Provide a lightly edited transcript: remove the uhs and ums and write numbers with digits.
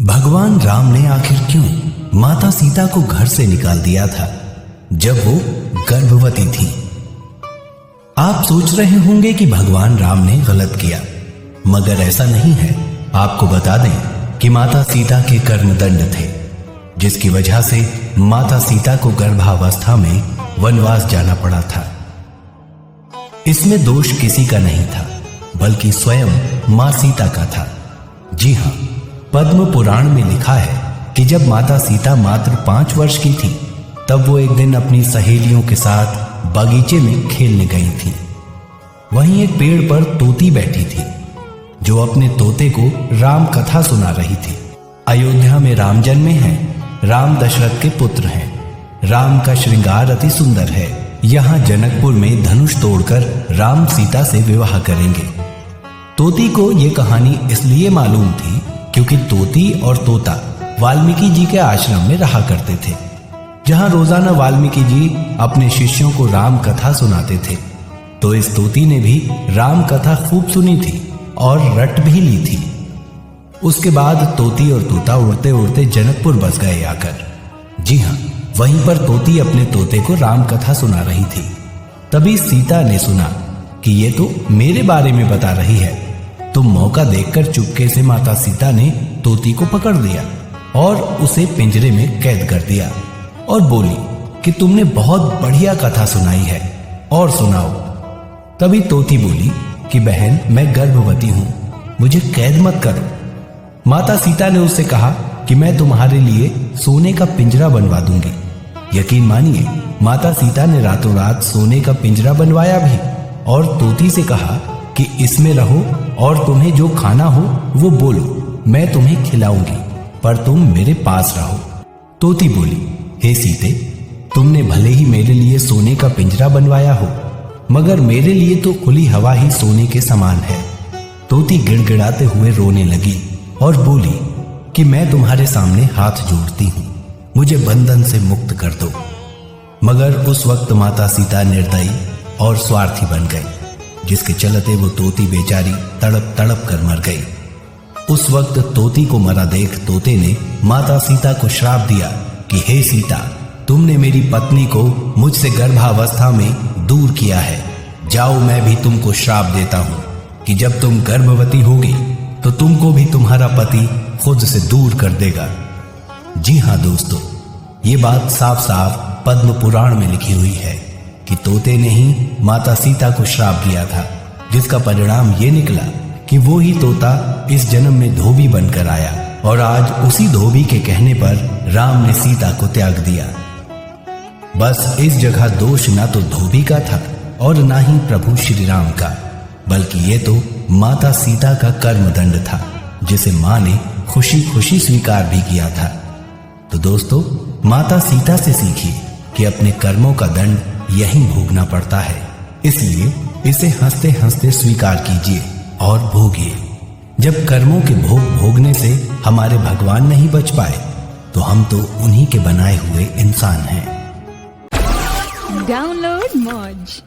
भगवान राम ने आखिर क्यों माता सीता को घर से निकाल दिया था जब वो गर्भवती थी। आप सोच रहे होंगे कि भगवान राम ने गलत किया, मगर ऐसा नहीं है। आपको बता दें कि माता सीता के कर्मदंड थे, जिसकी वजह से माता सीता को गर्भावस्था में वनवास जाना पड़ा था। इसमें दोष किसी का नहीं था, बल्कि स्वयं मां सीता का था। जी हां, पद्म पुराण में लिखा है कि जब माता सीता मात्र 5 वर्ष की थी, तब वो एक दिन अपनी सहेलियों के साथ बगीचे में खेलने गई थी। वहीं एक पेड़ पर तोती बैठी थी, जो अपने तोते को राम कथा सुना रही थी। अयोध्या में राम जन्मे हैं, राम दशरथ के पुत्र हैं, राम का श्रृंगार अति सुंदर है। यहाँ जनकपुर में धनुष तोड़कर राम सीता से विवाह करेंगे। तोती को ये कहानी इसलिए मालूम थी क्योंकि तोती और तोता वाल्मीकि जी के आश्रम में रहा करते थे, जहां रोजाना वाल्मीकि जी अपने शिष्यों को राम कथा सुनाते थे। तो इस तोती ने भी राम कथा खूब सुनी थी और रट भी ली थी। उसके बाद तोती और तोता उड़ते उड़ते जनकपुर बस गए आकर। जी हाँ, वहीं पर तोती अपने तोते को राम कथा सुना रही थी। तभी सीता ने सुना कि ये तो मेरे बारे में बता रही है। तो मौका देखकर चुपके से माता सीता ने तोती को पकड़ लिया और उसे पिंजरे में कैद कर दिया और बोली कि तुमने बहुत बढ़िया कथा सुनाई है, और सुनाओ। तभी तोती बोली कि बहन, मैं गर्भवती हूं, मुझे कैद मत करो। माता सीता ने उससे कहा कि मैं तुम्हारे लिए सोने का पिंजरा बनवा दूंगी। यकीन मानिए, माता सीता ने रातों रात सोने का पिंजरा बनवाया भी और तोती से कहा कि इसमें रहो और तुम्हें जो खाना हो वो बोलो, मैं तुम्हें खिलाऊंगी, पर तुम मेरे पास रहो। तोती बोली, हे सीते, तुमने भले ही मेरे लिए सोने का पिंजरा बनवाया हो, मगर मेरे लिए तो खुली हवा ही सोने के समान है। तोती गिड़गिड़ाते हुए रोने लगी और बोली कि मैं तुम्हारे सामने हाथ जोड़ती हूं, मुझे बंधन से मुक्त कर दो। मगर उस वक्त माता सीता निर्दयी और स्वार्थी बन गई, जिसके चलते वो तोती बेचारी तड़प तड़प कर मर गई। उस वक्त तोती को मरा देख तोते ने माता सीता को श्राप दिया कि हे सीता, तुमने मेरी पत्नी को मुझसे गर्भावस्था में दूर किया है। जाओ, मैं भी तुमको श्राप देता हूं कि जब तुम गर्भवती होगी तो तुमको भी तुम्हारा पति खुद से दूर कर देगा। जी हां दोस्तों, ये बात साफ साफ पद्म पुराण में लिखी हुई है कि तोते ने ही माता सीता को श्राप दिया था, जिसका परिणाम ये निकला कि वो ही तोता इस जन्म में धोबी बनकर आया, और आज उसी धोबी के कहने पर राम ने सीता को त्याग दिया। बस इस जगह दोष ना तो धोबी का था और ना ही प्रभु श्री राम का, बल्कि ये तो माता सीता का कर्मदंड था, जिसे मां ने खुशी खुशी स्वीकार भी किया था। तो दोस्तों, माता सीता से सीखिए कि अपने कर्मों का दंड यहीं भोगना पड़ता है, इसलिए इसे हंसते हंसते स्वीकार कीजिए और भोगिए। जब कर्मों के भोग भोगने से हमारे भगवान नहीं बच पाए, तो हम तो उन्हीं के बनाए हुए इंसान हैं। डाउनलोड मौज।